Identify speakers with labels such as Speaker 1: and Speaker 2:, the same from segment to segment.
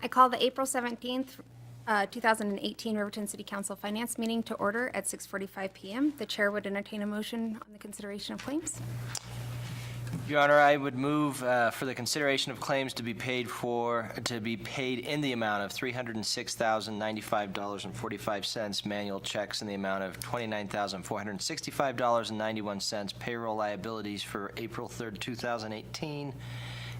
Speaker 1: I call the April 17th, 2018 Riverton City Council Finance meeting to order at 6:45 PM. The chair would entertain a motion on the consideration of claims.
Speaker 2: Your Honor, I would move for the consideration of claims to be paid in the amount of $306,095.45, manual checks in the amount of $29,465.91, payroll liabilities for April 3rd, 2018,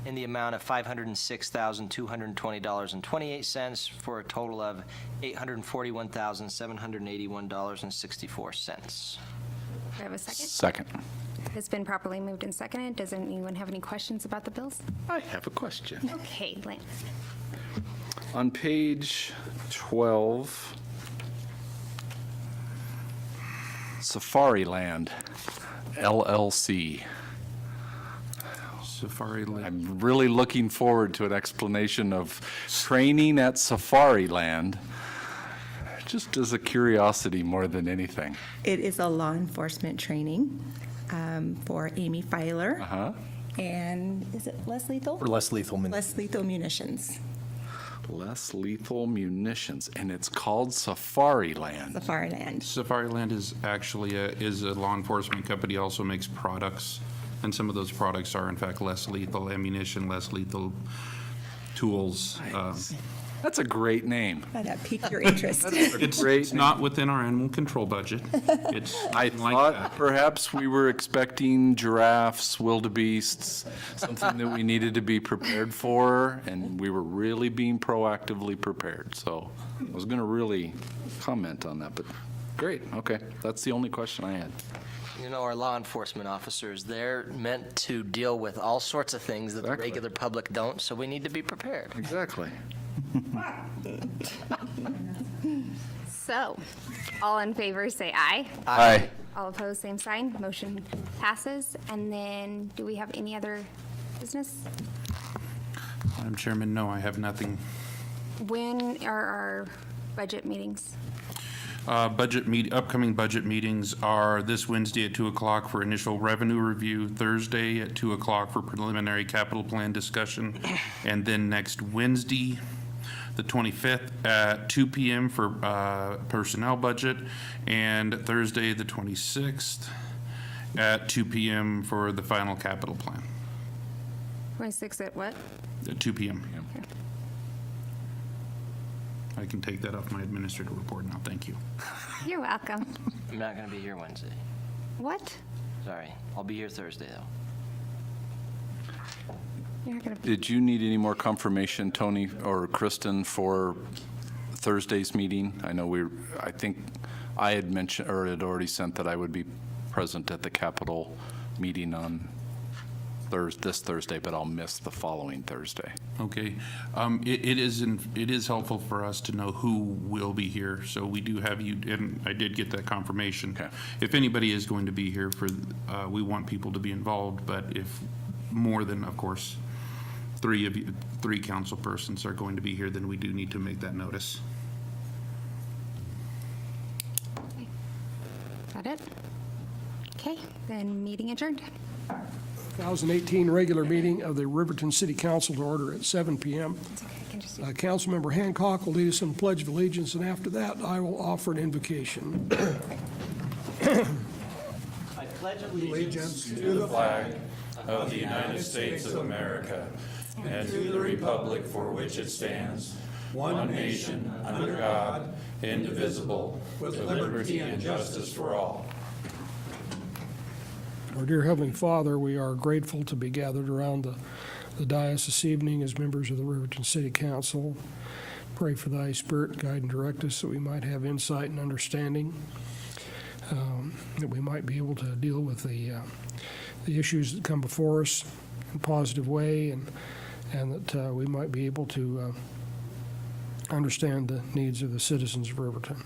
Speaker 2: in the amount of $506,220.28, for a total of $841,781.64.
Speaker 1: Do I have a second?
Speaker 3: Second.
Speaker 1: It's been properly moved and seconded. Does anyone have any questions about the bills?
Speaker 3: I have a question.
Speaker 1: Okay, Lance.
Speaker 3: On page 12, Safari Land, LLC.
Speaker 4: Safari Land.
Speaker 3: I'm really looking forward to an explanation of training at Safari Land, just as a curiosity more than anything.
Speaker 5: It is a law enforcement training for Amy Filer.
Speaker 3: Uh-huh.
Speaker 5: And is it less lethal?
Speaker 6: Or less lethal.
Speaker 5: Less lethal munitions.
Speaker 3: Less lethal munitions, and it's called Safari Land.
Speaker 5: Safari Land.
Speaker 4: Safari Land is actually a law enforcement company, also makes products, and some of those products are in fact less lethal ammunition, less lethal tools.
Speaker 3: That's a great name.
Speaker 5: That piqued your interest.
Speaker 4: It's not within our animal control budget. It's
Speaker 3: I
Speaker 4: like
Speaker 3: thought
Speaker 4: that.
Speaker 3: perhaps we were expecting giraffes, wildebeests, something that we needed to be prepared for, and we were really being proactively prepared. So I was going to really comment on that, but great, okay. That's the only question I had.
Speaker 2: You know, our law enforcement officers, they're meant to deal with all sorts of things that the
Speaker 3: Exactly.
Speaker 2: regular public don't, so we need to be prepared.
Speaker 3: Exactly.
Speaker 1: So, all in favor, say aye.
Speaker 3: Aye.
Speaker 1: All opposed, same sign. Motion passes. And then, do we have any other business?
Speaker 4: Madam Chairman, no, I have nothing.
Speaker 1: When are our budget meetings?
Speaker 4: Upcoming budget meetings are this Wednesday at 2 o'clock for initial revenue review, Thursday at 2 o'clock for preliminary capital plan discussion, and then next Wednesday, the 25th at 2 p.m. for personnel budget, and Thursday, the 26th at 2 p.m. for the final capital plan,
Speaker 1: 26 at what?
Speaker 4: at 2 p.m.
Speaker 1: Okay.
Speaker 4: I can take that off my administrative report now, thank you.
Speaker 1: You're welcome.
Speaker 2: I'm not going to be here Wednesday.
Speaker 1: What?
Speaker 2: Sorry. I'll be here Thursday, though.
Speaker 1: You're not going to be.
Speaker 3: Did you need any more confirmation, Tony or Kristen, for Thursday's meeting? I know I think I had mentioned, or had already sent that I would be present at the Capitol meeting on this Thursday, but I'll miss the following Thursday.
Speaker 4: Okay. It is helpful for us to know who will be here, so we do have you, and I did get that confirmation.
Speaker 3: Okay.
Speaker 4: If anybody is going to be here we want people to be involved, but if more than, of course, three council persons are going to be here, then we do need to make that notice.
Speaker 1: Is that it? Okay, then meeting adjourned.
Speaker 7: 2018 regular meeting of the Riverton City Council to order at 7 p.m.
Speaker 1: It's okay, I can just do
Speaker 7: Councilmember Hancock will lead us in the Pledge of Allegiance, and after that, I will offer an invocation.
Speaker 2: I pledge allegiance
Speaker 8: to the flag of the United States of America and to the republic for which it stands, one nation, under God, indivisible, with liberty and justice for all.
Speaker 7: Our dear Heavenly Father, we are grateful to be gathered around the dais this evening as members of the Riverton City Council. Pray for Thy Spirit, guide and direct us, that we might have insight and understanding, that we might be able to deal with the issues that come before us in a positive way, and that we might be able to understand the needs of the citizens of Riverton.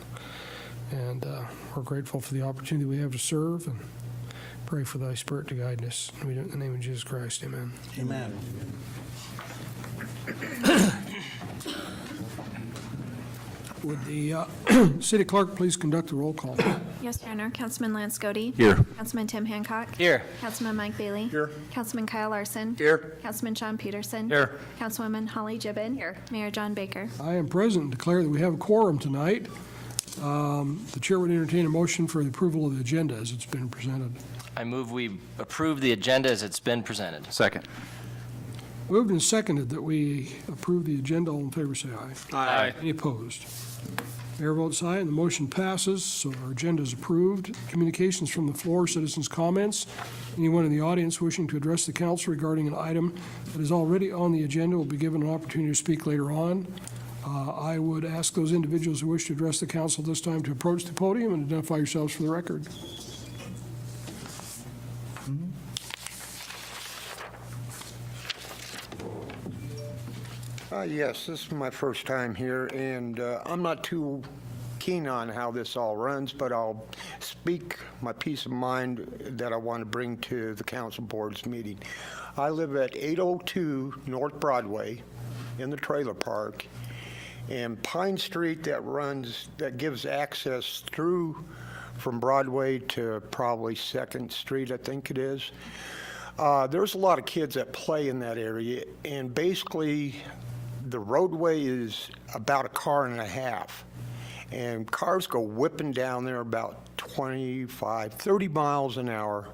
Speaker 7: And we're grateful for the opportunity we have to serve, and pray for Thy Spirit to guide us. We do it in the name of Jesus Christ, amen.
Speaker 6: Amen.
Speaker 7: Would the city clerk please conduct the roll call?
Speaker 6: Yes, Your Honor. Councilman Lance Godey.
Speaker 3: Here.
Speaker 6: Councilman Tim Hancock.
Speaker 2: Here.
Speaker 6: Councilman Mike Bailey.
Speaker 8: Here.
Speaker 6: Councilman Kyle Larson.
Speaker 8: Here.
Speaker 6: Councilman Sean Peterson.
Speaker 2: Here.
Speaker 6: Councilwoman Holly Gibbon.
Speaker 1: Here.
Speaker 6: Mayor John Baker.
Speaker 7: I am present and declare that we have a quorum tonight. The chair would entertain a motion for the approval of the agenda as it's been presented.
Speaker 2: I move we approve the agenda as it's been presented.
Speaker 3: Second.
Speaker 7: Moved and seconded that we approve the agenda. All in favor, say aye.
Speaker 2: Aye.
Speaker 7: Any opposed? Mayor votes aye, and the motion passes, so our agenda is approved. Communications from the floor, citizens' comments. Anyone in the audience wishing to address the council regarding an item that is already on the agenda will be given an opportunity to speak later on. I would ask those individuals who wish to address the council this time to approach the podium and identify yourselves for the record.
Speaker 9: Yes, this is my first time here, and I'm not too keen on how this all runs, but I'll speak my peace of mind that I want to bring to the council board's meeting. I live at 802 North Broadway in the trailer park, and Pine Street that gives access through from Broadway to probably 2nd Street, I think it is. There's a lot of kids that play in that area, and basically the roadway is about a car and a half, and cars go whipping down there about 25, 30 miles an hour,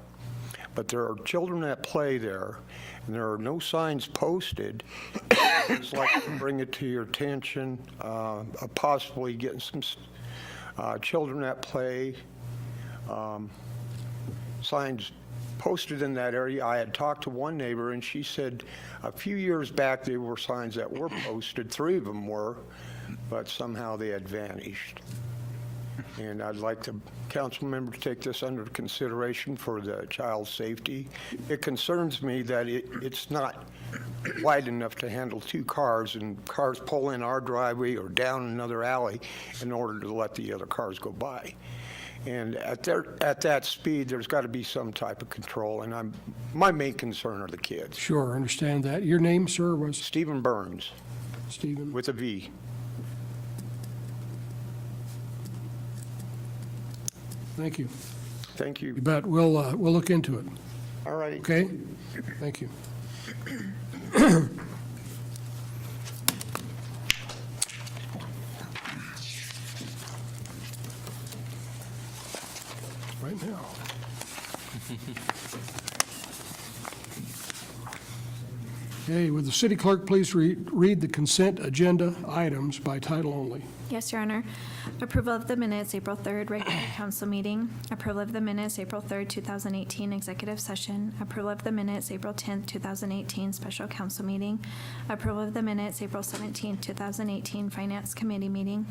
Speaker 9: but there are children that play there, and there are no signs posted. I'd like to bring it to your attention, possibly getting some children that play, signs posted in that area. I had talked to one neighbor, and she said a few years back there were signs that were posted, 3 of them were, but somehow they had vanished. And I'd like the council member to take this under consideration for the child's safety. It concerns me that it's not wide enough to handle 2 cars, and cars pull in our driveway or down another alley in order to let the other cars go by. And at that speed, there's got to be some type of control, and my main concern are the kids.
Speaker 7: Sure, I understand that. Your name, sir, was
Speaker 9: Stephen Burns,
Speaker 7: Stephen?
Speaker 9: with a V.
Speaker 7: Thank you.
Speaker 9: Thank you.
Speaker 7: You bet. We'll look into it.
Speaker 9: All right.
Speaker 7: Okay? Thank you. Right now. Okay, would the city clerk please read the consent agenda items by title only?
Speaker 6: Yes, Your Honor. Approval of the minutes, April 3rd, regular council meeting. Approval of the minutes, April 3rd, 2018, executive session. Approval of the minutes, April 10th, 2018, special council meeting. Approval of the minutes, April 17th, 2018, finance committee meeting.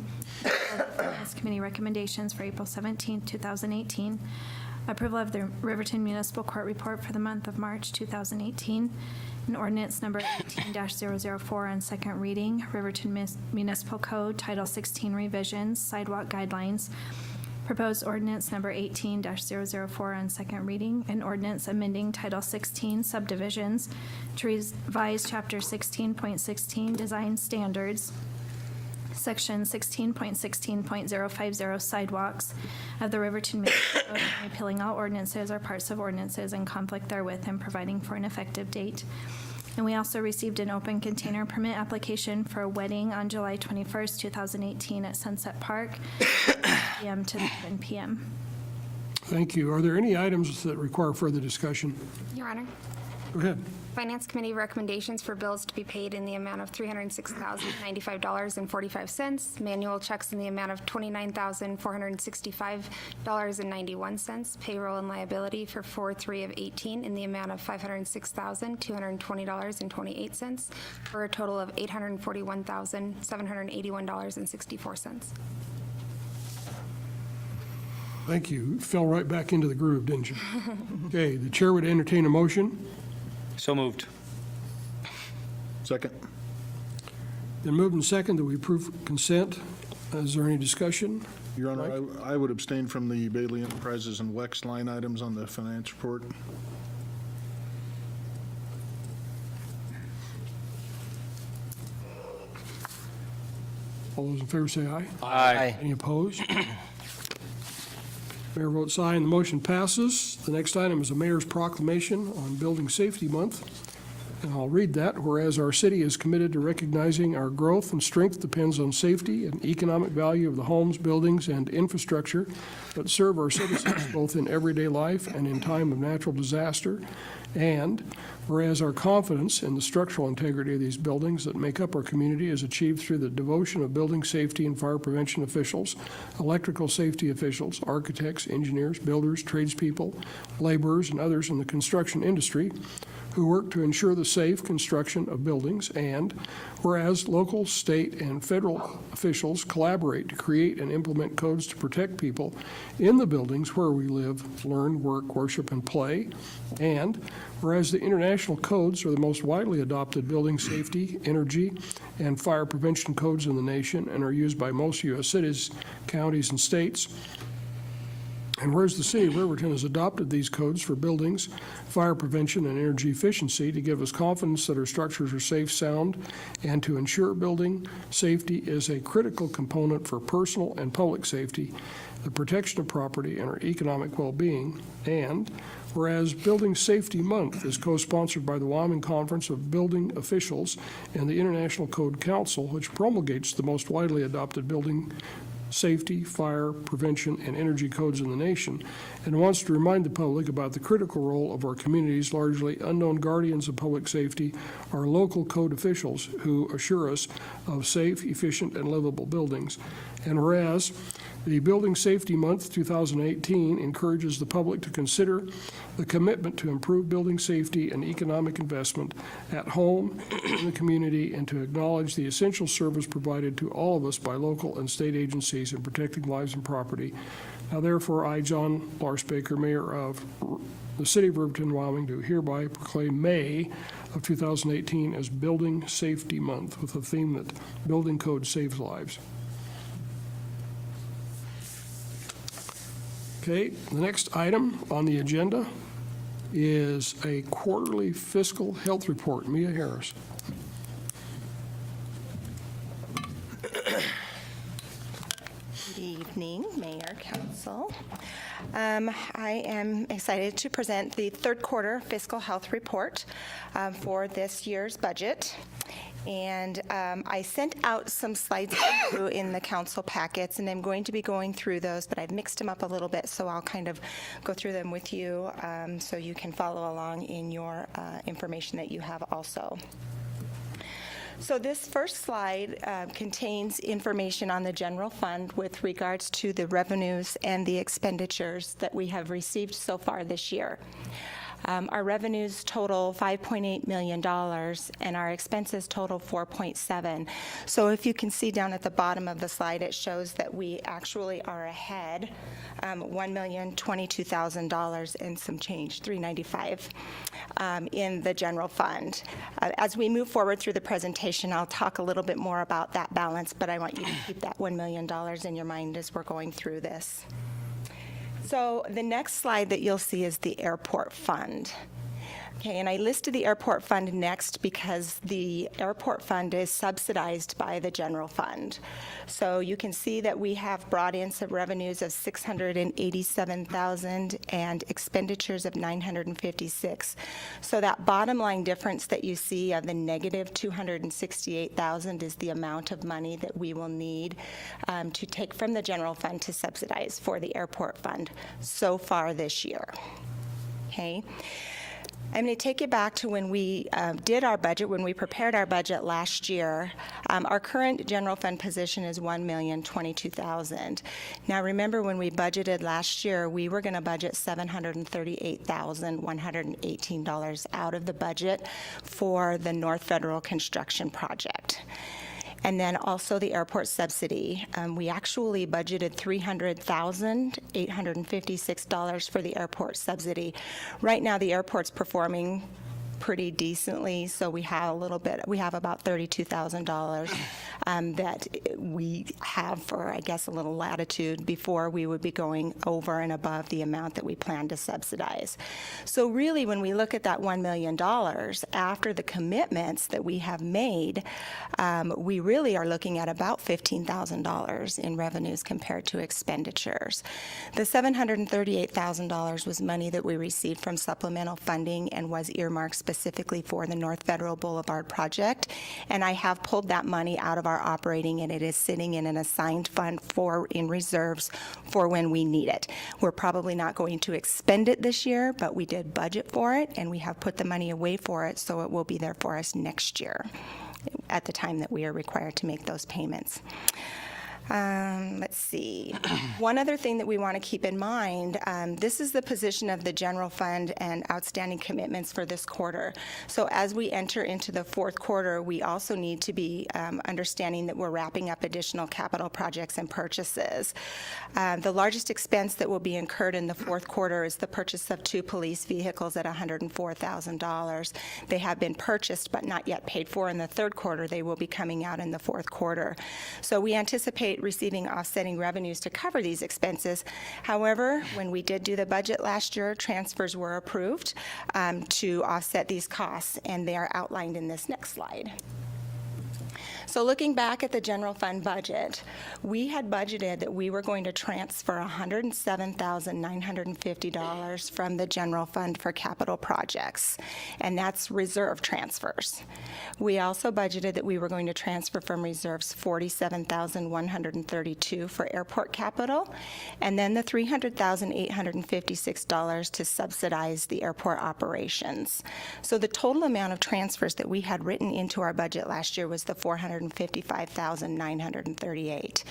Speaker 6: Approval of the finance committee recommendations for April 17th, 2018. Approval of the Riverton Municipal Court report for the month of March 2018. An ordinance number 18-004 on second reading, Riverton Municipal Code, Title 16 revisions, sidewalk guidelines. Proposed ordinance number 18-004 on second reading, an ordinance amending Title 16 subdivisions to revise Chapter 16.16 design standards, Section 16.16.050 sidewalks of the Riverton Municipal Code, and repealing all ordinances or parts of ordinances in conflict therewith and providing for an effective date. And we also received an open container permit application for a wedding on July 21st, 2018 at Sunset Park, 8 p.m. to 7 p.m.
Speaker 7: Thank you. Are there any items that require further discussion?
Speaker 1: Your Honor.
Speaker 7: Go ahead.
Speaker 1: Finance Committee recommendations for bills to be paid in the amount of $306,095.45. Manual checks in the amount of $29,465.91. Payroll and liability for 4/3 of 18 in the amount of $506,220.28, for a total of $841,781.64.
Speaker 7: Thank you. Fell right back into the groove, didn't you? Okay, the chair would entertain a motion.
Speaker 2: So moved.
Speaker 8: Second.
Speaker 7: Then moved and second that we approve consent. Is there any discussion?
Speaker 8: Your Honor, I would abstain from the Bailey Enterprises and Wex line items on the finance report.
Speaker 7: All those in favor say aye.
Speaker 2: Aye.
Speaker 7: Any opposed? Mayor votes aye, and the motion passes. The next item is a mayor's proclamation on Building Safety Month. And I'll read that. Whereas our city is committed to recognizing our growth and strength depends on safety and economic value of the homes, buildings, and infrastructure that serve our citizens both in everyday life and in time of natural disaster. And whereas our confidence in the structural integrity of these buildings that make up our community is achieved through the devotion of building safety and fire prevention officials, electrical safety officials, architects, engineers, builders, tradespeople, laborers, and others in the construction industry who work to ensure the safe construction of buildings, and whereas local, state, and federal officials collaborate to create and implement codes to protect people in the buildings where we live, learn, work, worship, and play, and whereas the international codes are the most widely adopted building safety, energy, and fire prevention codes in the nation and are used by most U.S. cities, counties, and states, and whereas the city of Riverton has adopted these codes for buildings, fire prevention, and energy efficiency to give us confidence that our structures are safe, sound, and to ensure building safety is a critical component for personal and public safety, the protection of property, and our economic well-being. And whereas Building Safety Month is co-sponsored by the Wyoming Conference of Building Officials and the International Code Council, which promulgates the most widely adopted building safety, fire, prevention, and energy codes in the nation, and wants to remind the public about the critical role of our community's largely unknown guardians of public safety, our local code officials who assure us of safe, efficient, and livable buildings. And whereas the Building Safety Month 2018 encourages the public to consider the commitment to improve building safety and economic investment at home, in the community, and to acknowledge the essential service provided to all of us by local and state agencies in protecting lives and property. Now therefore, I, John Lars Baker, Mayor of the City of Riverton, Wyoming, do hereby proclaim May of 2018 as Building Safety Month with the theme that building code saves lives. Okay, the next item on the agenda is a quarterly fiscal health report. Mia Harris.
Speaker 5: Good evening, Mayor, Council. I am excited to present the third quarter fiscal health report for this year's budget. And I sent out some slides in the council packets, and I'm going to be going through those, but I've mixed them up a little bit, so I'll kind of go through them with you so you can follow along in your information that you have also. So this first slide contains information on the general fund with regards to the revenues and the expenditures that we have received so far this year. Our revenues total $5.8 million, and our expenses total $4.7. So if you can see down at the bottom of the slide, it shows that we actually are ahead $1,022,000 and some change, $395, in the general fund. As we move forward through the presentation, I'll talk a little bit more about that balance, but I want you to keep that $1 million in your mind as we're going through this. So the next slide that you'll see is the airport fund. Okay, and I listed the airport fund next because the airport fund is subsidized by the general fund. So you can see that we have brought in some revenues of $687,000 and expenditures of $956. So that bottom line difference that you see of the negative $268,000 is the amount of money that we will need to take from the general fund to subsidize for the airport fund so far this year. Okay. I'm going to take you back to when we did our budget, when we prepared our budget last year. Our current general fund position is $1,022,000. Now remember, when we budgeted last year, we were going to budget $738,118 out of the budget for the North Federal Construction Project. And then also the airport subsidy. We actually budgeted $300,856 for the airport subsidy. Right now, the airport's performing pretty decently, so we have about $32,000 that we have for, I guess, a little latitude before we would be going over and above the amount that we plan to subsidize. So really, when we look at that $1 million, after the commitments that we have made, we really are looking at about $15,000 in revenues compared to expenditures. The $738,000 was money that we received from supplemental funding and was earmarked specifically for the North Federal Boulevard project, and I have pulled that money out of our operating, and it is sitting in an assigned fund in reserves for when we need it. We're probably not going to expend it this year, but we did budget for it, and we have put the money away for it, so it will be there for us next year at the time that we are required to make those payments. Let's see. One other thing that we want to keep in mind, this is the position of the general fund and outstanding commitments for this quarter. So as we enter into the fourth quarter, we also need to be understanding that we're wrapping up additional capital projects and purchases. The largest expense that will be incurred in the fourth quarter is the purchase of 2 police vehicles at $104,000. They have been purchased but not yet paid for in the third quarter. They will be coming out in the fourth quarter. So we anticipate receiving offsetting revenues to cover these expenses. However, when we did do the budget last year, transfers were approved to offset these costs, and they are outlined in this next slide. So looking back at the general fund budget, we had budgeted that we were going to transfer $107,950 from the general fund for capital projects, and that's reserve transfers. We also budgeted that we were going to transfer from reserves $47,132 for airport capital, and then the $300,856 to subsidize the airport operations. So the total amount of transfers that we had written into our budget last year was the $455,938.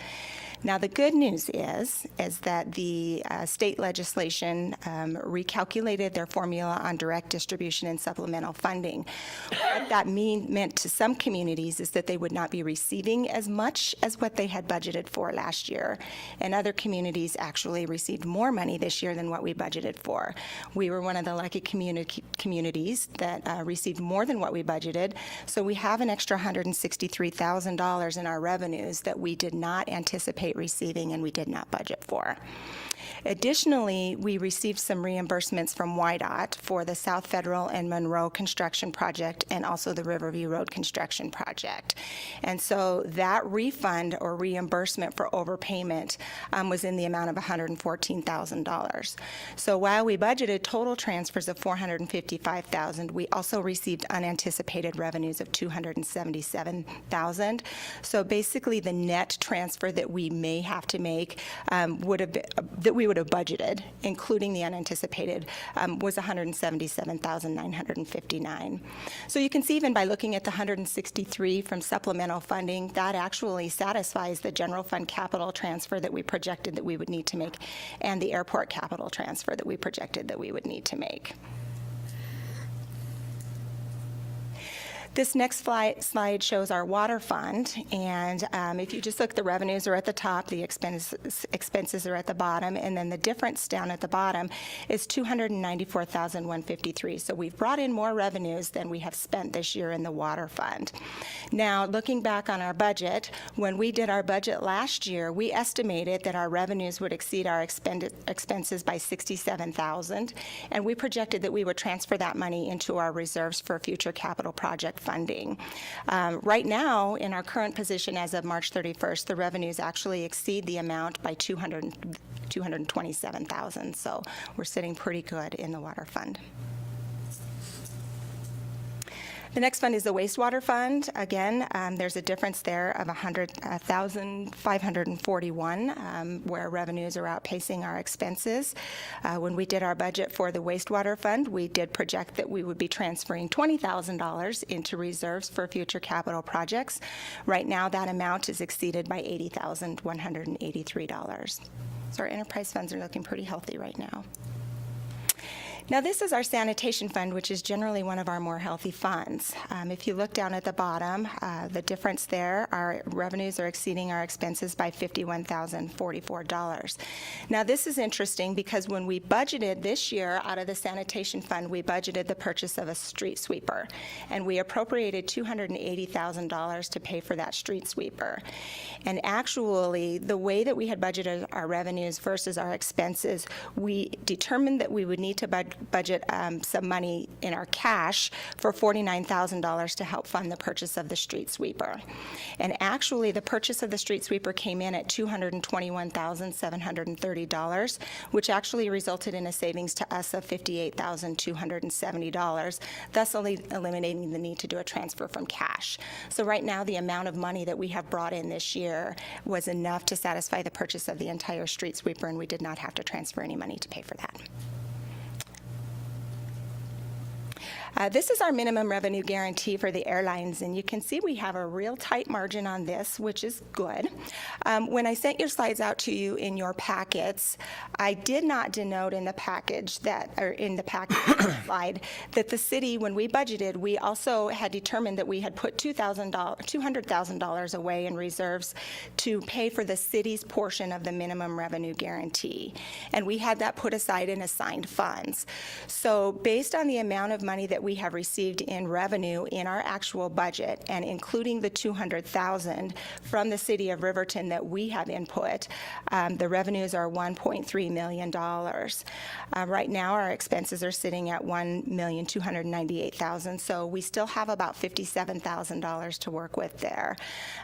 Speaker 5: Now, the good news is that the state legislation recalculated their formula on direct distribution and supplemental funding. What that meant to some communities is that they would not be receiving as much as what they had budgeted for last year, and other communities actually received more money this year than what we budgeted for. We were one of the lucky communities that received more than what we budgeted, so we have an extra $163,000 in our revenues that we did not anticipate receiving and we did not budget for. Additionally, we received some reimbursements from WYDOT for the South Federal and Monroe construction project and also the Riverview Road construction project. And so that refund or reimbursement for overpayment was in the amount of $114,000. So while we budgeted total transfers of $455,000, we also received unanticipated revenues of $277,000. So basically, the net transfer that we may have to make that we would have budgeted, including the unanticipated, was $177,959. So you can see, even by looking at the $163 from supplemental funding, that actually satisfies the general fund capital transfer that we projected that we would need to make, and the airport capital transfer that we projected that we would need to make. This next slide shows our water fund, and if you just look, the revenues are at the top, the expenses are at the bottom, and then the difference down at the bottom is $294,153. So we've brought in more revenues than we have spent this year in the water fund. Now, looking back on our budget, when we did our budget last year, we estimated that our revenues would exceed our expenses by $67,000, and we projected that we would transfer that money into our reserves for future capital project funding. Right now, in our current position as of March 31st, the revenues actually exceed the amount by $227,000, so we're sitting pretty good in the water fund. The next fund is the wastewater fund. Again, there's a difference there of $100,541, where revenues are outpacing our expenses. When we did our budget for the wastewater fund, we did project that we would be transferring $20,000 into reserves for future capital projects. Right now, that amount is exceeded by $80,183. So our enterprise funds are looking pretty healthy right now. Now, this is our sanitation fund, which is generally one of our more healthy funds. If you look down at the bottom, the difference there, our revenues are exceeding our expenses by $51,044. Now, this is interesting because when we budgeted this year out of the sanitation fund, we budgeted the purchase of a street sweeper, and we appropriated $280,000 to pay for that street sweeper. And actually, the way that we had budgeted our revenues versus our expenses, we determined that we would need to budget some money in our cash for $49,000 to help fund the purchase of the street sweeper. And actually, the purchase of the street sweeper came in at $221,730, which actually resulted in a savings to us of $58,270, thus only eliminating the need to do a transfer from cash. So right now, the amount of money that we have brought in this year was enough to satisfy the purchase of the entire street sweeper, and we did not have to transfer any money to pay for that. This is our minimum revenue guarantee for the airlines, and you can see we have a real tight margin on this, which is good. When I sent your slides out to you in your packets, I did not denote in the package that, or in the package slide, that the city, when we budgeted, we also had determined that we had put $200,000 away in reserves to pay for the city's portion of the minimum revenue guarantee, and we had that put aside in assigned funds. So based on the amount of money that we have received in revenue in our actual budget, and including the $200,000 from the city of Riverton that we have input, the revenues are $1.3 million. Right now, our expenses are sitting at $1,298,000, so we still have about $57,000 to work with there.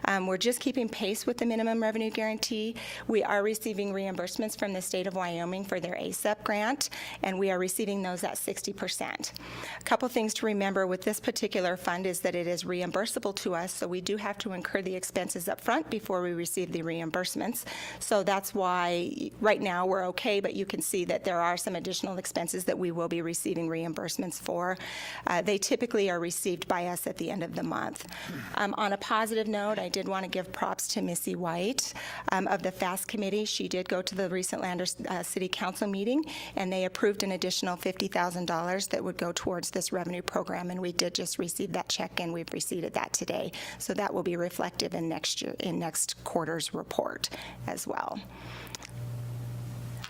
Speaker 5: We're just keeping pace with the minimum revenue guarantee. We are receiving reimbursements from the state of Wyoming for their ASEP grant, and we are receiving those at 60%. A couple things to remember with this particular fund is that it is reimbursable to us, so we do have to incur the expenses up front before we receive the reimbursements. So that's why right now we're okay, but you can see that there are some additional expenses that we will be receiving reimbursements for. They typically are received by us at the end of the month. On a positive note, I did want to give props to Missy White of the FAST Committee. She did go to the recent Lander City Council meeting, and they approved an additional $50,000 that would go towards this revenue program, and we did just receive that check, and we've received that today. So that will be reflective in next quarter's report as well.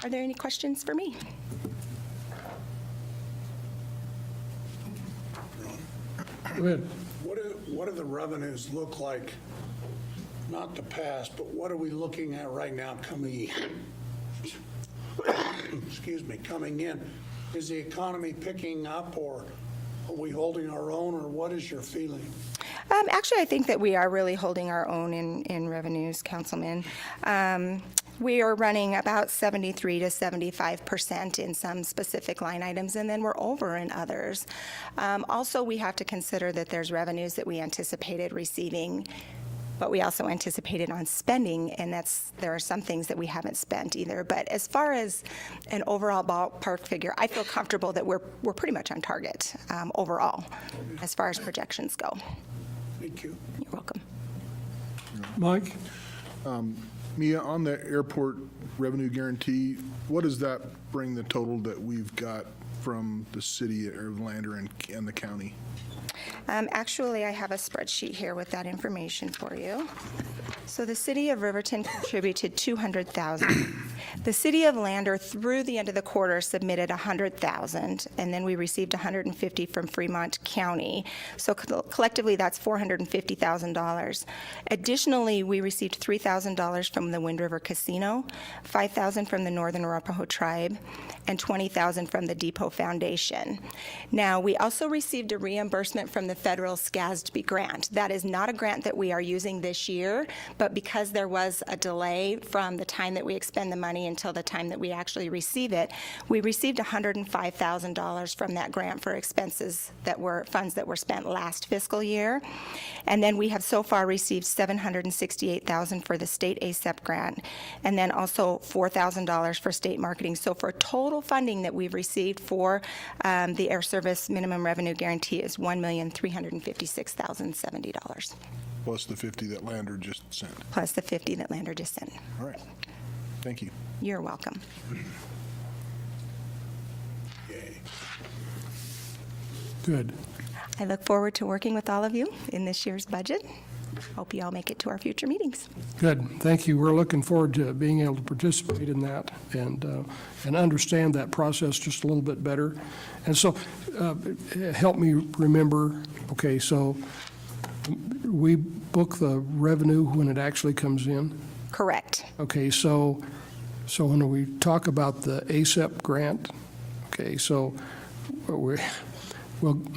Speaker 5: Are there any questions for me?
Speaker 7: Go ahead.
Speaker 10: What do the revenues look like, not the past, but what are we looking at right now coming coming in? Is the economy picking up, or are we holding our own, or what is your feeling?
Speaker 5: Actually, I think that we are really holding our own in revenues, Councilman. We are running about 73 to 75% in some specific line items, and then we're over in others. Also, we have to consider that there's revenues that we anticipated receiving, but we also anticipated on spending, and there are some things that we haven't spent either. But as far as an overall ballpark figure, I feel comfortable that we're pretty much on target overall as far as projections go.
Speaker 10: Thank you.
Speaker 5: You're welcome.
Speaker 7: Mike?
Speaker 11: Mia, on the airport revenue guarantee, what does that bring the total that we've got from the city of Lander and the county?
Speaker 5: Actually, I have a spreadsheet here with that information for you. So the city of Riverton contributed $200,000. The city of Lander, through the end of the quarter, submitted $100,000, and then we received $150 from Fremont County. So collectively, that's $450,000. Additionally, we received $3,000 from the Wind River Casino, $5,000 from the Northern Arapaho Tribe, and $20,000 from the Depot Foundation. Now, we also received a reimbursement from the federal SCASB grant. That is not a grant that we are using this year, but because there was a delay from the time that we expend the money until the time that we actually receive it, we received $105,000 from that grant for expenses that were funds that were spent last fiscal year. And then we have so far received $768,000 for the state ASEP grant, and then also $4,000 for state marketing. So for total funding that we've received for the air service minimum revenue guarantee is $1,356,070.
Speaker 11: Plus the 50 that Lander just sent.
Speaker 5: Plus the 50 that Lander just sent.
Speaker 11: All right. Thank you.
Speaker 5: You're welcome.
Speaker 10: Okay.
Speaker 7: Good.
Speaker 5: I look forward to working with all of you in this year's budget. Hope you all make it to our future meetings.
Speaker 7: Good. Thank you. We're looking forward to being able to participate in that and understand that process just a little bit better. And so help me remember, okay, so we book the revenue when it actually comes in?
Speaker 5: Correct.
Speaker 7: Okay, so when we talk about the ASEP grant, okay, so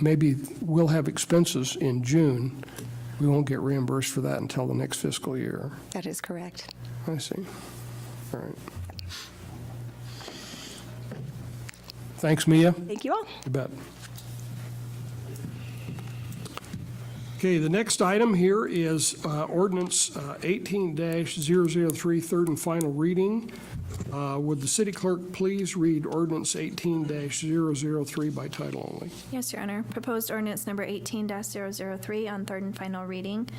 Speaker 7: maybe we'll have expenses in June. We won't get reimbursed for that until the next fiscal year.
Speaker 5: That is correct.
Speaker 7: I see. All right. Thanks, Mia.
Speaker 5: Thank you all.
Speaker 7: You bet. Okay, the next item here is ordinance 18-003, third and final reading. Would the city clerk please read ordinance 18-003 by title only?
Speaker 6: Yes, Your Honor. Proposed ordinance number 18-003 on third and final reading.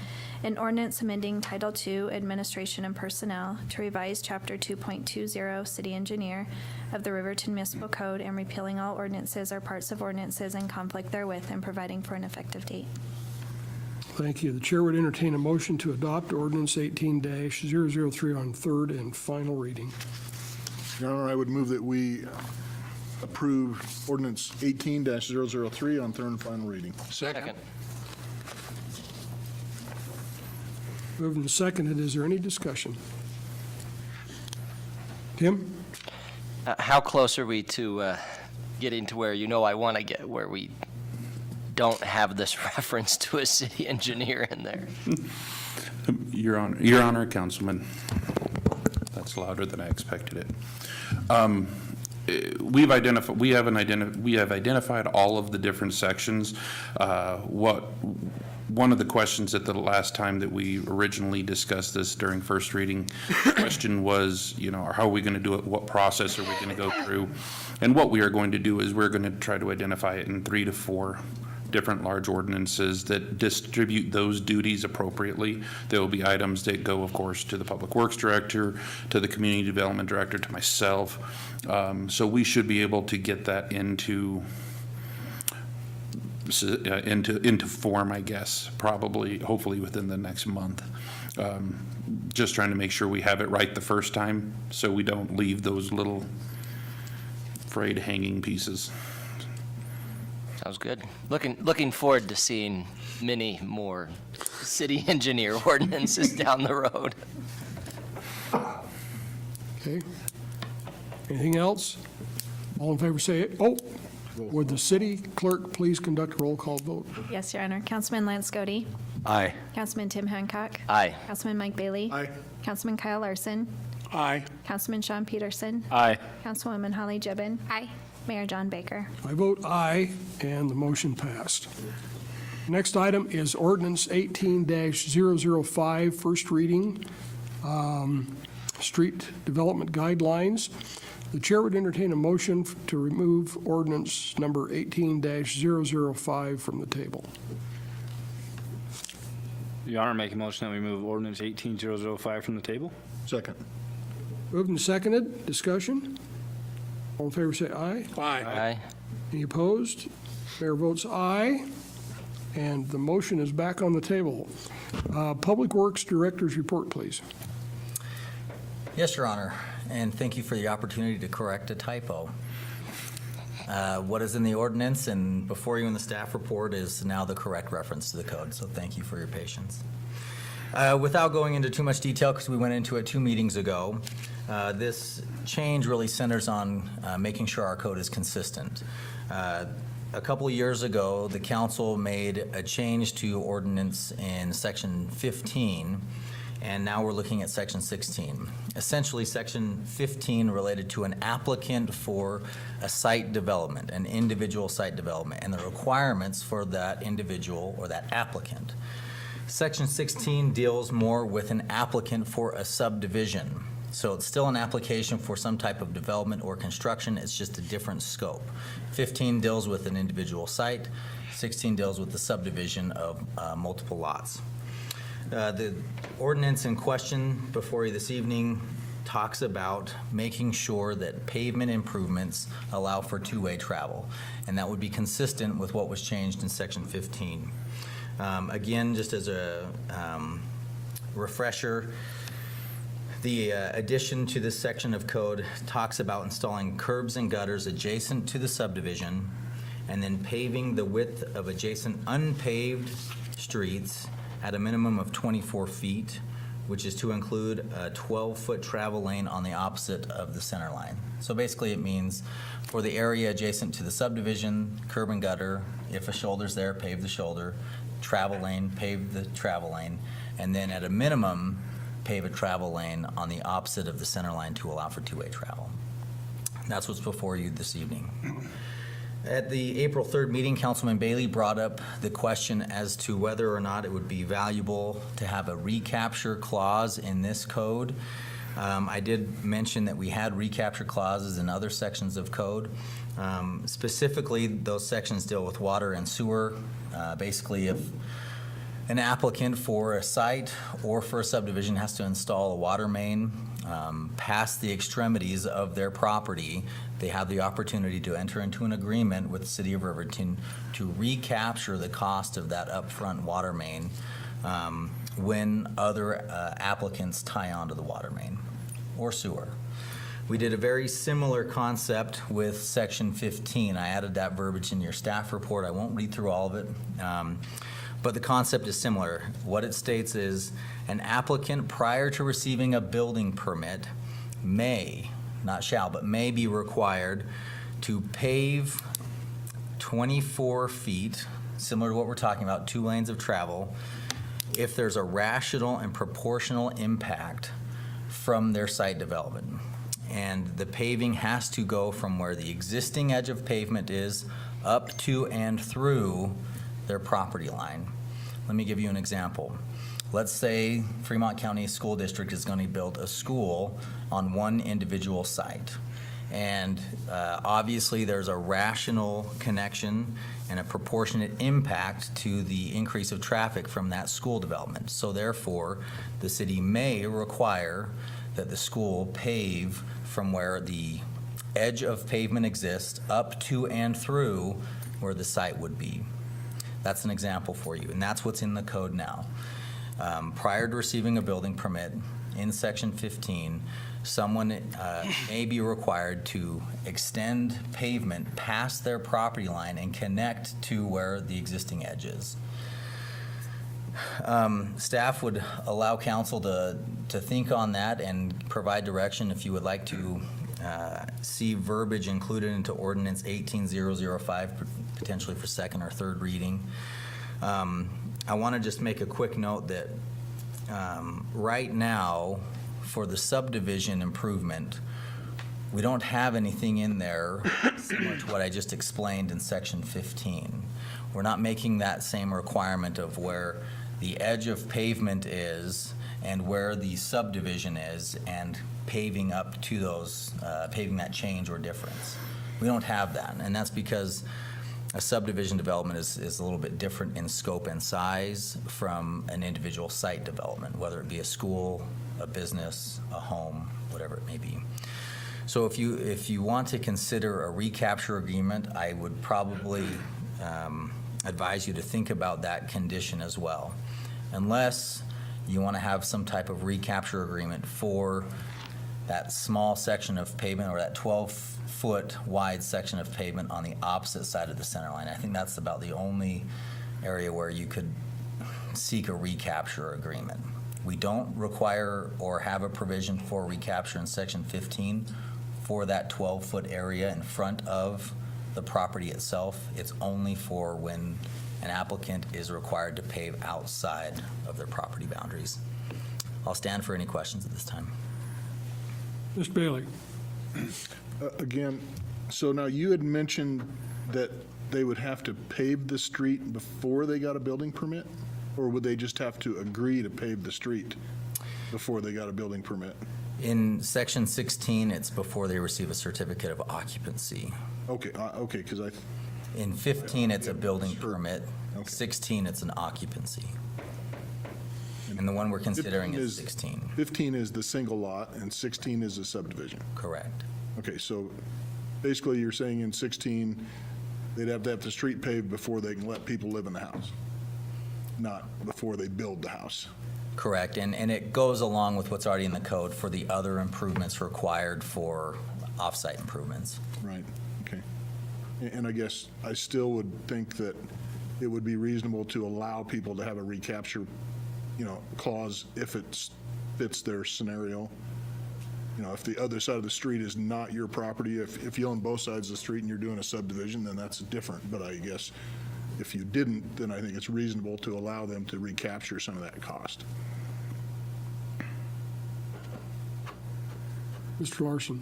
Speaker 6: An ordinance amending Title II, Administration and Personnel, to revise Chapter 2.20, City Engineer, of the Riverton Municipal Code and repealing all ordinances or parts of ordinances in conflict therewith and providing for an effective date.
Speaker 7: Thank you. The chair would entertain a motion to adopt ordinance 18-003 on third and final reading.
Speaker 11: Your Honor, I would move that we approve ordinance 18-003 on third and final reading.
Speaker 2: Second.
Speaker 7: Moved and seconded. Is there any discussion? Tim?
Speaker 2: How close are we to getting to where I want to get, where we don't have this reference to a city engineer in there?
Speaker 4: Your Honor, Councilman, that's louder than I expected it. We have identified all of the different sections. One of the questions at the last time that we originally discussed this during first reading, question was, how are we going to do it? What process are we going to go through? And what we are going to do is we're going to try to identify it in 3 to 4 different large ordinances that distribute those duties appropriately. There will be items that go, of course, to the Public Works Director, to the Community Development Director, to myself. So we should be able to get that into form, I guess, probably, hopefully within the next month. Just trying to make sure we have it right the first time so we don't leave those little frayed hanging pieces.
Speaker 2: Sounds good. Looking forward to seeing many more city engineer ordinances down the road.
Speaker 7: Okay. Anything else? All in favor say, oh, would the city clerk please conduct a roll call vote?
Speaker 6: Yes, Your Honor. Councilman Lance Scody.
Speaker 3: Aye.
Speaker 6: Councilman Tim Hancock.
Speaker 2: Aye.
Speaker 6: Councilman Mike Bailey.
Speaker 11: Aye.
Speaker 6: Councilman Kyle Larson.
Speaker 10: Aye.
Speaker 6: Councilman Sean Peterson.
Speaker 3: Aye.
Speaker 6: Councilwoman Holly Gibbon.
Speaker 1: Aye.
Speaker 6: Mayor John Baker.
Speaker 7: I vote aye, and the motion passed. Next item is ordinance 18-005, first reading, street development guidelines. The chair would entertain a motion to remove ordinance number 18-005 from the table.
Speaker 12: Your Honor, make a motion that we move ordinance 18-005 from the table.
Speaker 11: Second.
Speaker 7: Moved and seconded. Discussion? All in favor say aye.
Speaker 10: Aye.
Speaker 2: Aye.
Speaker 7: Any opposed? Mayor votes aye, and the motion is back on the table. Public Works Director's report, please.
Speaker 13: Yes, Your Honor, and thank you for the opportunity to correct a typo. What is in the ordinance and before you in the staff report is now the correct reference to the code, so thank you for your patience. Without going into too much detail, because we went into it 2 meetings ago, this change really centers on making sure our code is consistent. A couple of years ago, the council made a change to ordinance in section 15, and now we're looking at section 16. Essentially, section 15 related to an applicant for a site development, an individual site development, and the requirements for that individual or that applicant. Section 16 deals more with an applicant for a subdivision. So it's still an application for some type of development or construction, it's just a different scope. 15 deals with an individual site, 16 deals with the subdivision of multiple lots. The ordinance in question before you this evening talks about making sure that pavement improvements allow for two-way travel, and that would be consistent with what was changed in Section 15. Again, just as a refresher, the addition to this section of code talks about installing curbs and gutters adjacent to the subdivision, and then paving the width of adjacent unpaved streets at a minimum of 24 feet, which is to include a 12-foot travel lane on the opposite of the center line. So basically it means for the area adjacent to the subdivision, curb and gutter, if a shoulder's there, pave the shoulder, travel lane, pave the travel lane, and then at a minimum, pave a travel lane on the opposite of the center line to allow for two-way travel. That's what's before you this evening. At the April 3rd meeting, Councilman Bailey brought up the question as to whether or not it would be valuable to have a recapture clause in this code. I did mention that we had recapture clauses in other sections of code. Specifically, those sections deal with water and sewer. Basically, if an applicant for a site or for a subdivision has to install a water main past the extremities of their property, they have the opportunity to enter into an agreement with the City of Riverton to recapture the cost of that upfront water main when other applicants tie onto the water main or sewer. We did a very similar concept with Section 15. I added that verbiage in your staff report. I won't read through all of it. But the concept is similar. What it states is an applicant prior to receiving a building permit may, not shall, but may be required to pave 24 feet, similar to what we're talking about, 2 lanes of travel, if there's a rational and proportional impact from their site development. And the paving has to go from where the existing edge of pavement is up to and through their property line. Let me give you an example. Let's say Fremont County School District is going to build a school on one individual site. And obviously there's a rational connection and a proportionate impact to the increase of traffic from that school development. So therefore, the city may require that the school pave from where the edge of pavement exists up to and through where the site would be. That's an example for you, and that's what's in the code now. Prior to receiving a building permit in Section 15, someone may be required to extend pavement past their property line and connect to where the existing edge is. Staff would allow council to think on that and provide direction if you would like to see verbiage included into Ordinance 18005, potentially for second or third reading. I want to just make a quick note that right now, for the subdivision improvement, we don't have anything in there similar to what I just explained in Section 15. We're not making that same requirement of where the edge of pavement is and where the subdivision is and paving up to those, paving that change or difference. We don't have that, and that's because a subdivision development is a little bit different in scope and size from an individual site development, whether it be a school, a business, a home, whatever it may be. So if you want to consider a recapture agreement, I would probably advise you to think about that condition as well, unless you want to have some type of recapture agreement for that small section of pavement or that 12-foot wide section of pavement on the opposite side of the center line. I think that's about the only area where you could seek a recapture agreement. We don't require or have a provision for recapture in Section 15 for that 12-foot area in front of the property itself. It's only for when an applicant is required to pave outside of their property boundaries. I'll stand for any questions at this time.
Speaker 7: Mr. Bailey.
Speaker 11: Again, so now you had mentioned that they would have to pave the street before they got a building permit? Or would they just have to agree to pave the street before they got a building permit?
Speaker 13: In Section 16, it's before they receive a certificate of occupancy.
Speaker 11: Okay, okay, because I...
Speaker 13: In 15, it's a building
Speaker 11: Sure.
Speaker 13: permit.
Speaker 11: Okay.
Speaker 13: 16, it's an occupancy. And the one we're considering is 16.
Speaker 11: 15 is the single lot, and 16 is a subdivision.
Speaker 13: Correct.
Speaker 11: Okay, so basically you're saying in 16, they'd have to have the street paved before they can let people live in the house, not before they build the house.
Speaker 13: Correct, and it goes along with what's already in the code for the other improvements required for off-site improvements.
Speaker 11: Right, okay. And I guess I still would think that it would be reasonable to allow people to have a recapture, clause if it fits their scenario. If the other side of the street is not your property, if you own both sides of the street and you're doing a subdivision, then that's different. But I guess if you didn't, then I think it's reasonable to allow them to recapture some of that cost.
Speaker 7: Mr. Larson?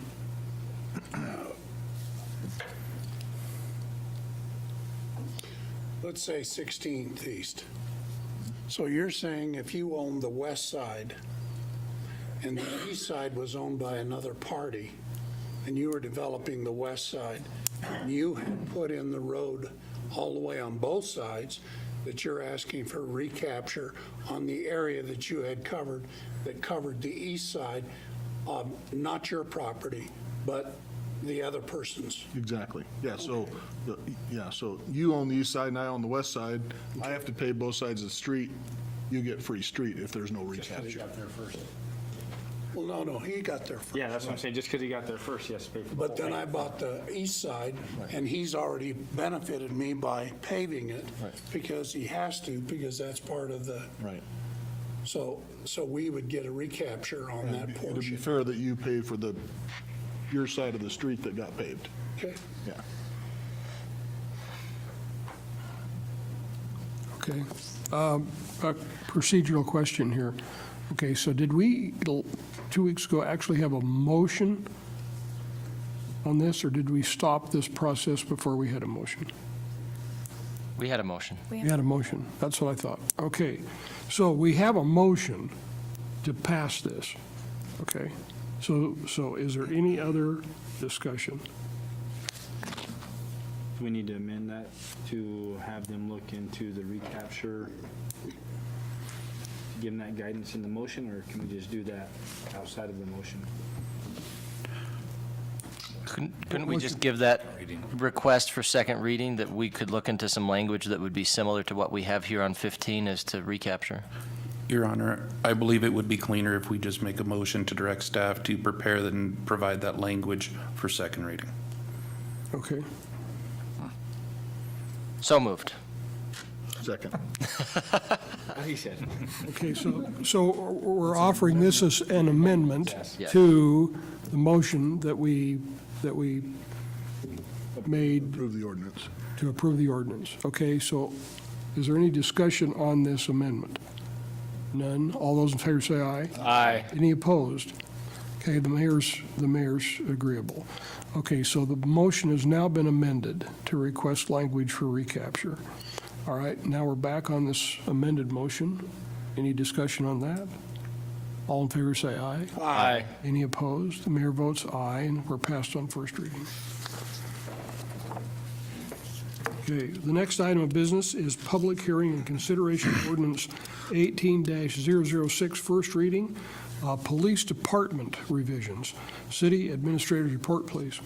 Speaker 10: Let's say 16th East. So you're saying if you owned the west side and the east side was owned by another party, and you were developing the west side, and you had put in the road all the way on both sides, that you're asking for recapture on the area that you had covered, that covered the east side, not your property, but the other person's.
Speaker 11: Exactly. Yeah, so you own the east side and I own the west side. I have to pay both sides of the street. You get free street if there's no recapture.
Speaker 10: Well, no, he got there first.
Speaker 12: Yeah, that's what I'm saying, just because he got there first, he has to pay for the whole
Speaker 10: But then
Speaker 12: thing.
Speaker 10: I bought the east side, and he's already benefited me by paving it, because he has to, because that's part of the,
Speaker 11: Right.
Speaker 10: so we would get a recapture on that
Speaker 11: It would be
Speaker 10: portion.
Speaker 11: fair that you pay for your side of the street that got paved.
Speaker 10: Okay.
Speaker 11: Yeah.
Speaker 7: Okay. A procedural question here. Okay, so did we, 2 weeks ago, actually have a motion on this, or did we stop this process before we had a motion?
Speaker 2: We had a motion.
Speaker 7: We had a motion. That's what I thought. Okay, so we have a motion to pass this. Okay, so is there any other discussion?
Speaker 12: Do we need to amend that to have them look into the recapture, give them that guidance in the motion, or can we just do that outside of the motion?
Speaker 2: Couldn't we just give that request for second reading, that we could look into some language that would be similar to what we have here on 15 as to recapture?
Speaker 4: Your Honor, I believe it would be cleaner if we just make a motion to direct staff to prepare and provide that language for second reading.
Speaker 7: Okay.
Speaker 2: So moved.
Speaker 11: Second.
Speaker 12: He said.
Speaker 7: Okay, so we're offering this as an amendment
Speaker 2: Yes.
Speaker 7: to the motion that we made
Speaker 11: Approve the ordinance.
Speaker 7: to approve the ordinance. Okay, so is there any discussion on this amendment? None. All those in favor say aye.
Speaker 12: Aye.
Speaker 7: Any opposed? Okay, the mayor's agreeable. Okay, so the motion has now been amended to request language for recapture. All right, now we're back on this amended motion. Any discussion on that? All in favor say aye.
Speaker 12: Aye.
Speaker 7: Any opposed? The mayor votes aye, and we're passed on first reading. Okay, the next item of business is public hearing and consideration of ordinance 18-006, first reading, police department revisions. City administrator's report, please.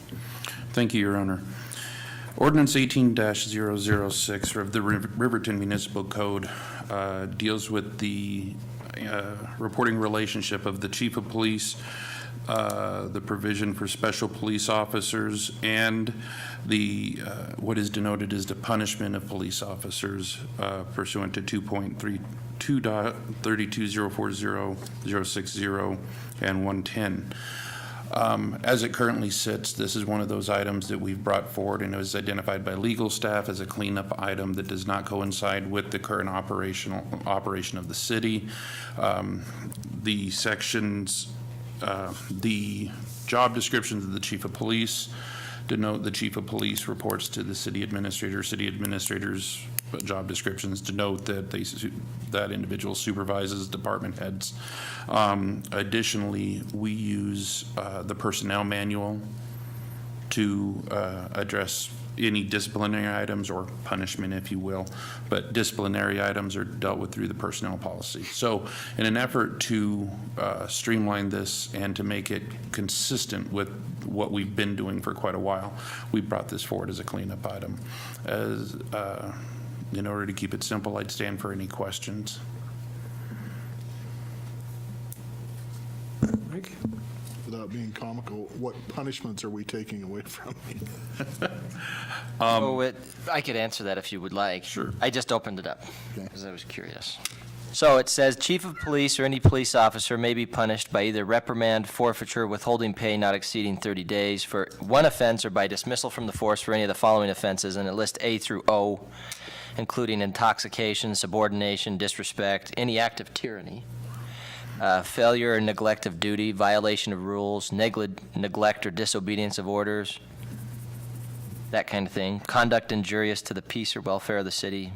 Speaker 4: Thank you, Your Honor. Ordinance 18-006 of the Riverton Municipal Code deals with the reporting relationship of the chief of police, the provision for special police officers, and the what is denoted as the punishment of police officers pursuant to 2.32.040.060 and 110. As it currently sits, this is one of those items that we've brought forward and was identified by legal staff as a cleanup item that does not coincide with the current operation of the city. The sections, the job descriptions of the chief of police denote the chief of police reports to the city administrator. City administrator's job descriptions denote that that individual supervises department heads. Additionally, we use the personnel manual to address any disciplinary items or punishment, if you will, but disciplinary items are dealt with through the personnel policy. So in an effort to streamline this and to make it consistent with what we've been doing for quite a while, we brought this forward as a cleanup item. In order to keep it simple, I'd stand for any questions.
Speaker 7: Mike?
Speaker 11: Without being comical, what punishments are we taking away from you?
Speaker 2: I could answer that if you would like.
Speaker 4: Sure.
Speaker 2: I just opened it up
Speaker 11: Okay.
Speaker 2: because I was curious. So it says, chief of police or any police officer may be punished by either reprimand, forfeiture, withholding pay not exceeding 30 days for one offense or by dismissal from the force for any of the following offenses, and it lists A through O, including intoxication, subordination, disrespect, any act of tyranny, failure or neglect of duty, violation of rules, neglect or disobedience of orders, that kind of thing, conduct injurious to the peace or welfare of the city,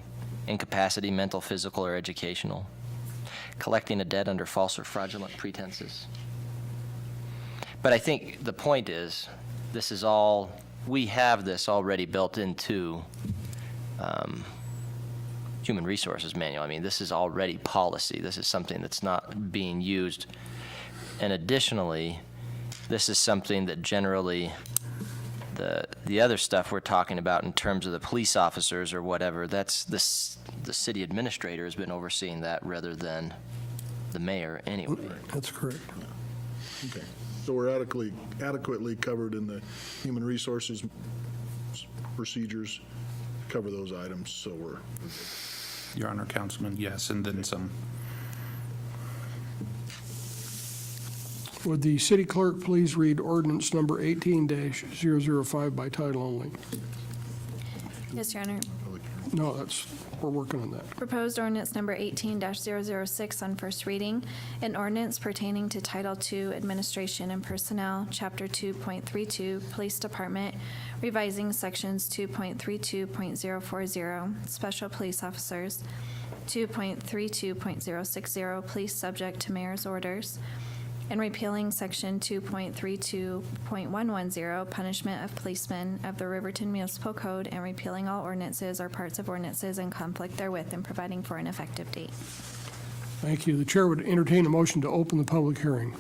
Speaker 2: incapacity, mental, physical, or educational, collecting a debt under false or fraudulent pretenses. But I think the point is, this is all, we have this already built into Human Resources Manual. I mean, this is already policy. This is something that's not being used. And additionally, this is something that generally the other stuff we're talking about in terms of the police officers or whatever, that's the city administrator has been overseeing that rather than the mayor anyway.
Speaker 7: That's correct.
Speaker 11: Okay. So we're adequately covered in the human resources procedures, cover those items, so we're
Speaker 4: Your Honor, Councilman, yes, and then some.
Speaker 7: Would the city clerk please read ordinance number 18-005 by title only?
Speaker 6: Yes, Your Honor.
Speaker 7: No, we're working on that.
Speaker 6: Proposed ordinance number 18-006 on first reading, an ordinance pertaining to Title II Administration and Personnel, Chapter 2.32, Police Department, revising sections 2.32.040, Special Police Officers, 2.32.060, Police Subject to Mayor's Orders, and repealing Section 2.32.110, Punishment of Policemen of the Riverton Municipal Code, and repealing all ordinances or parts of ordinances in conflict therewith, and providing for an effective date.
Speaker 7: Thank you. The chair would entertain a motion to open the public hearing.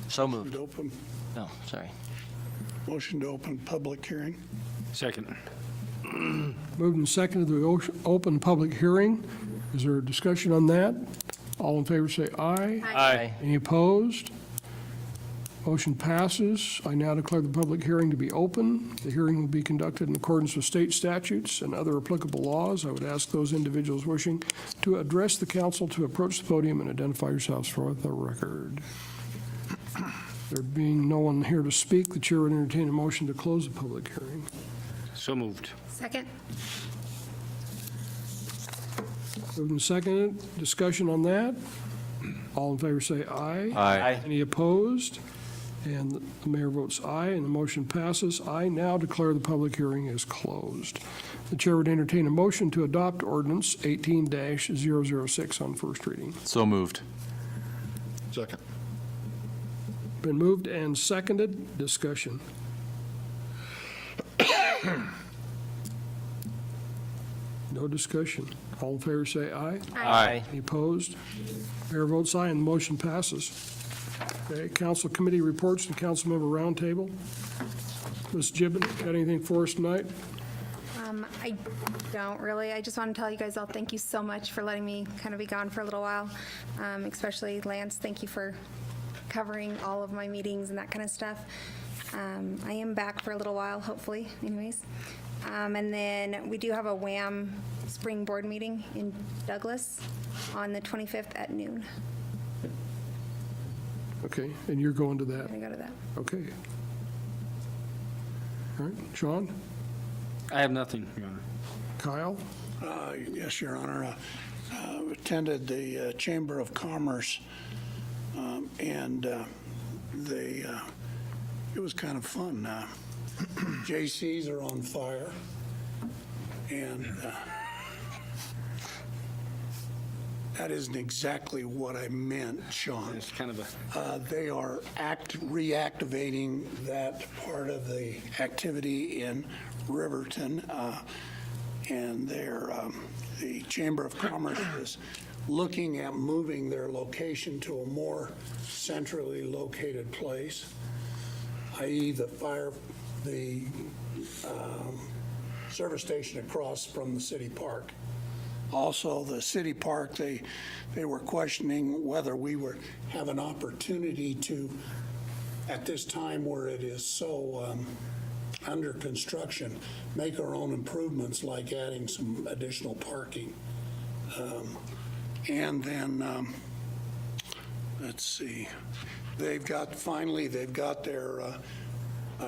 Speaker 2: So moved.
Speaker 10: Motion
Speaker 2: No, sorry.
Speaker 10: to open public hearing.
Speaker 12: Second.
Speaker 7: Moved and seconded to open public hearing. Is there a discussion on that? All in favor say aye.
Speaker 2: Aye.
Speaker 7: Any opposed? Motion passes. I now declare the public hearing to be open. The hearing will be conducted in accordance with state statutes and other applicable laws. I would ask those individuals wishing to address the council to approach the podium and identify yourselves for the record. There being no one here to speak, the chair would entertain a motion to close the public hearing.
Speaker 12: So moved.
Speaker 1: Second?
Speaker 7: Moved and seconded. Discussion on that? All in favor say aye.
Speaker 2: Aye.
Speaker 7: Any opposed? And the mayor votes aye, and the motion passes. I now declare the public hearing is closed. The chair would entertain a motion to adopt ordinance 18-006 on first reading.
Speaker 3: So moved.
Speaker 11: second.
Speaker 7: Been moved and seconded. Discussion. No discussion. All in favor say aye.
Speaker 2: Aye.
Speaker 7: Any opposed? Mayor votes aye, and the motion passes. Okay, council committee reports and council member roundtable. Ms. Gibbon, got anything for us tonight?
Speaker 1: I don't really. I just want to tell you guys all thank you so much for letting me kind of be gone for a little while, especially Lance. Thank you for covering all of my meetings and that kind of stuff. I am back for a little while, hopefully, anyways. And then we do have a WHAM spring board meeting in Douglas on the 25th at noon.
Speaker 7: Okay, and you're going to that?
Speaker 1: I'm going to go to that.
Speaker 7: Okay. All right, Sean?
Speaker 12: I have nothing, Your Honor.
Speaker 7: Kyle?
Speaker 10: Yes, Your Honor. Attended the Chamber of Commerce, and it was kind of fun. JCs are on fire, and That isn't exactly what I meant, Sean.
Speaker 12: It's kind of a,
Speaker 10: They are reactivating that part of the activity in Riverton, and the Chamber of Commerce is looking at moving their location to a more centrally located place, i.e. the service station across from the city park. Also, the city park, they were questioning whether we would have an opportunity to, at this time where it is so under construction, make our own improvements like adding some additional parking. And then, let's see, they've got their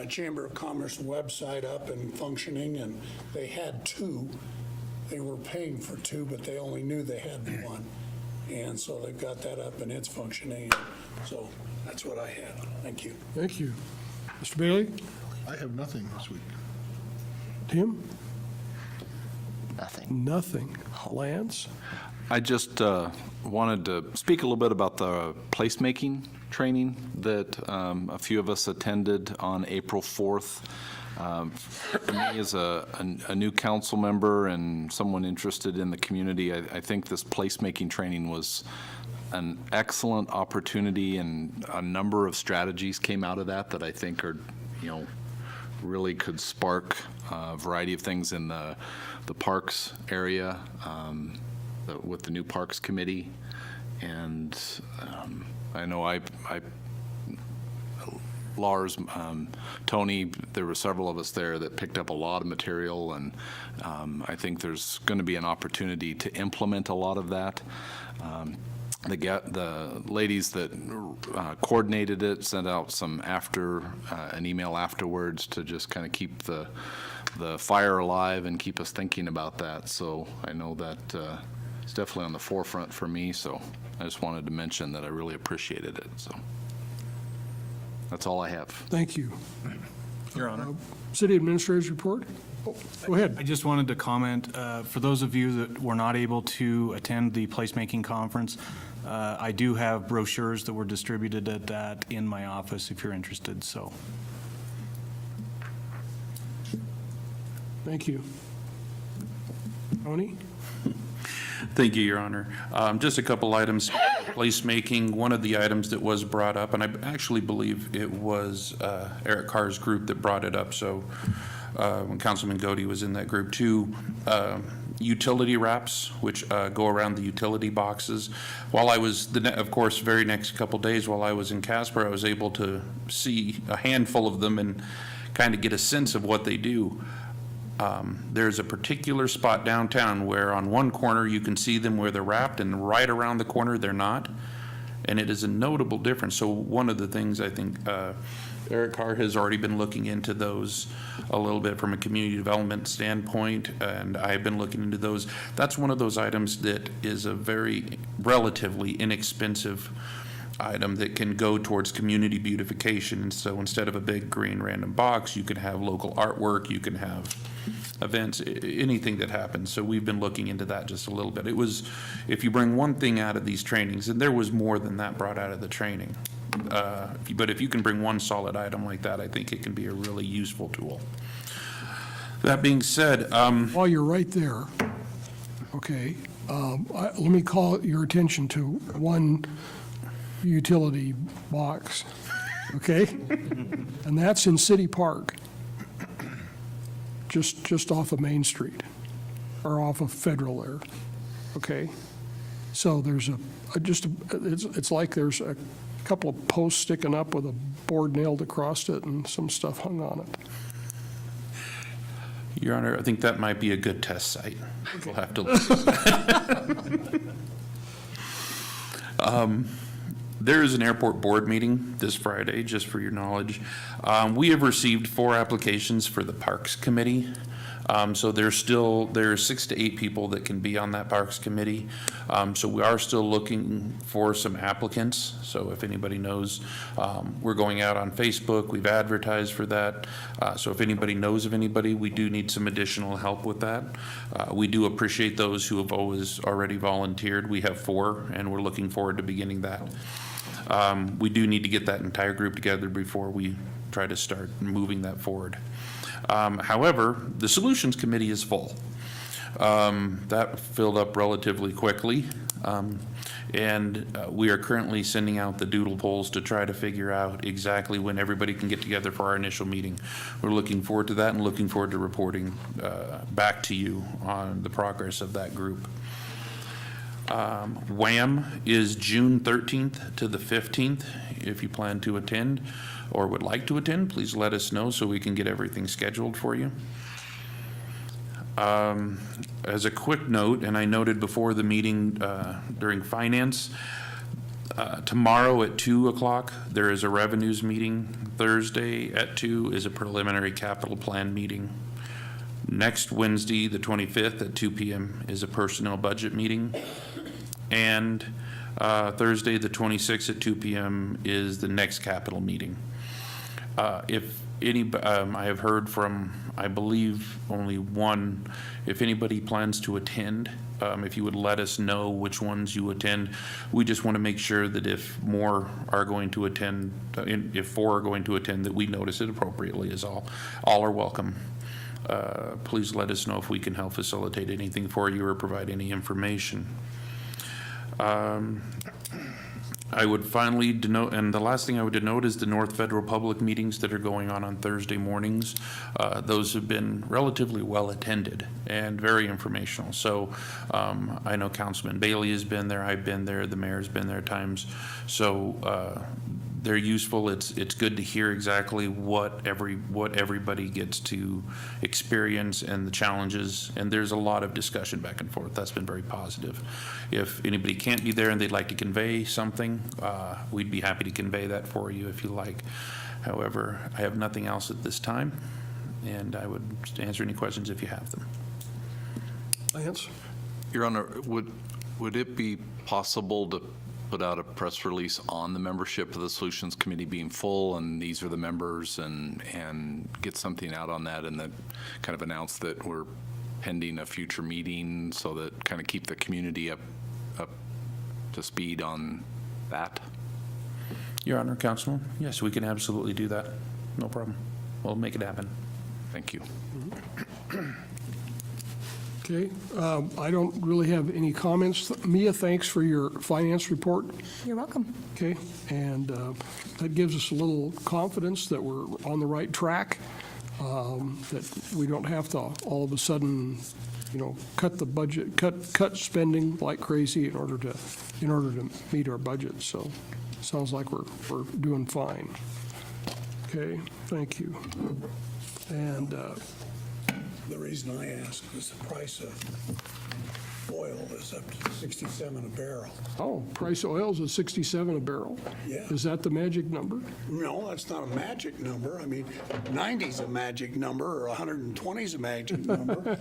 Speaker 10: Chamber of Commerce website up and functioning, and they had two. They were paying for two, but they only knew they had one. And so they've got that up and it's functioning. So that's what I had. Thank you.
Speaker 7: Thank you. Mr. Bailey?
Speaker 11: I have nothing this week.
Speaker 7: Tim?
Speaker 2: Nothing.
Speaker 7: Nothing. Lance?
Speaker 3: I just wanted to speak a little bit about the placemaking training that a few of us attended on April 4th. For me, as a new council member and someone interested in the community, I think this placemaking training was an excellent opportunity, and a number of strategies came out of that I think are, really could spark a variety of things in the parks area with the new Parks Committee. And I know Lars, Tony, there were several of us there that picked up a lot of material, and I think there's going to be an opportunity to implement a lot of that. The ladies that coordinated it sent out an email afterwards to just kind of keep the fire alive and keep us thinking about that. So I know that it's definitely on the forefront for me. So I just wanted to mention that I really appreciated it. So that's all I have.
Speaker 7: Thank you.
Speaker 14: Your Honor.
Speaker 7: City Administrator's report? Oh, go ahead.
Speaker 14: I just wanted to comment, for those of you that were not able to attend the placemaking conference, I do have brochures that were distributed at that in my office if you're interested, so.
Speaker 7: Thank you. Tony?
Speaker 4: Thank you, Your Honor. Just a couple items. Placemaking, one of the items that was brought up, and I actually believe it was Eric Carr's group that brought it up, so when Councilman Godey was in that group too, utility wraps, which go around the utility boxes. While I was, of course, very next couple days while I was in Casper, I was able to see a handful of them and kind of get a sense of what they do. There's a particular spot downtown where on one corner you can see them where they're wrapped, and right around the corner they're not. And it is a notable difference. So one of the things I think Eric Carr has already been looking into those a little bit from a community development standpoint, and I've been looking into those. That's one of those items that is a very relatively inexpensive item that can go towards community beautification. And so instead of a big green random box, you can have local artwork, you can have events, anything that happens. So we've been looking into that just a little bit. It was, if you bring one thing out of these trainings, and there was more than that brought out of the training, but if you can bring one solid item like that, I think it can be a really useful tool. That being said,
Speaker 7: while you're right there, okay, let me call your attention to one utility box, okay? And that's in City Park, just off of Main Street, or off of Federal there, okay? So there's it's like there's a couple of posts sticking up with a board nailed across it and some stuff hung on it.
Speaker 4: Your Honor, I think that might be a good test site. We'll have to look. There is an airport board meeting this Friday, just for your knowledge. We have received 4 applications for the Parks Committee. So there's 6 to 8 people that can be on that Parks Committee. So we are still looking for some applicants. So if anybody knows, we're going out on Facebook. We've advertised for that. So if anybody knows of anybody, we do need some additional help with that. We do appreciate those who have already volunteered. We have 4, and we're looking forward to beginning that. We do need to get that entire group together before we try to start moving that forward. However, the Solutions Committee is full. That filled up relatively quickly. And we are currently sending out the doodle polls to try to figure out exactly when everybody can get together for our initial meeting. We're looking forward to that and looking forward to reporting back to you on the progress of that group. WHAM is June 13th to the 15th. If you plan to attend or would like to attend, please let us know so we can get everything scheduled for you. As a quick note, and I noted before the meeting during finance, tomorrow at 2 o'clock, there is a revenues meeting. Thursday at 2 is a preliminary capital plan meeting. Next Wednesday, the 25th at 2 p.m. is a personnel budget meeting. And Thursday, the 26th at 2 p.m. is the next capital meeting. If any, I have heard from, I believe, only one. If anybody plans to attend, if you would let us know which ones you attend. We just want to make sure that if more are going to attend, if 4 are going to attend, that we notice it appropriately is all. All are welcome. Please let us know if we can help facilitate anything for you or provide any information. I would finally denote, and the last thing I would denote is the North Federal Public meetings that are going on Thursday mornings. Those have been relatively well attended and very informational. So I know Councilman Bailey has been there, I've been there, the mayor's been there at times. So they're useful. It's good to hear exactly what everybody gets to experience and the challenges. And there's a lot of discussion back and forth. That's been very positive. If anybody can't be there and they'd like to convey something, we'd be happy to convey that for you if you like. However, I have nothing else at this time, and I would answer any questions if you have them.
Speaker 7: Lance?
Speaker 3: Your Honor, would it be possible to put out a press release on the membership of the Solutions Committee being full, and these are the members, and get something out on that, and then kind of announce that we're pending a future meeting, so that kind of keep the community up to speed on that?
Speaker 4: Your Honor, Councilman, yes, we can absolutely do that. No problem. We'll make it happen.
Speaker 3: Thank you.
Speaker 7: Okay, I don't really have any comments. Mia, thanks for your finance report.
Speaker 5: You're welcome.
Speaker 7: Okay, and that gives us a little confidence that we're on the right track, that we don't have to all of a sudden, cut the budget, cut spending like crazy in order to meet our budget. So sounds like we're doing fine. Okay, thank you. And
Speaker 10: The reason I ask is the price of oil is up to 67 a barrel.
Speaker 7: oh, price of oil's at 67 a barrel.
Speaker 10: Yeah.
Speaker 7: Is that the magic number?
Speaker 10: No, that's not a magic number. I mean, 90's a magic number, or 120's a magic number.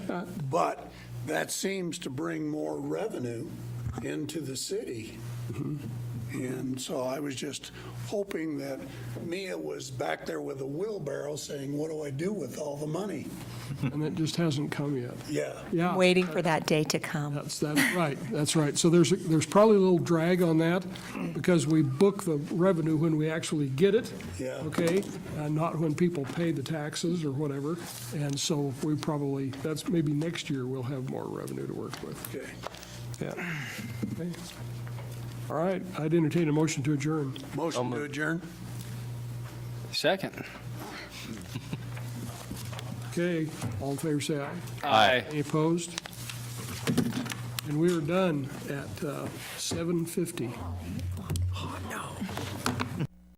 Speaker 10: But that seems to bring more revenue into the city. And so I was just hoping that Mia was back there with a wheelbarrow saying, what do I do with all the money?
Speaker 7: And that just hasn't come yet.
Speaker 10: Yeah.
Speaker 7: Yeah.
Speaker 5: Waiting for that day to come.
Speaker 7: That's right, that's right. So there's probably a little drag on that because we book the revenue when we actually get it.
Speaker 10: Yeah.
Speaker 7: Okay, and not when people pay the taxes or whatever. And so we probably, that's maybe next year we'll have more revenue to work with.
Speaker 10: Okay.
Speaker 7: Yeah. Okay. All right, I'd entertain a motion to adjourn.
Speaker 10: Motion to adjourn?
Speaker 15: Second.
Speaker 7: Okay, all in favor, say aye.
Speaker 15: Aye.
Speaker 7: Any opposed? And we are done at 7:50.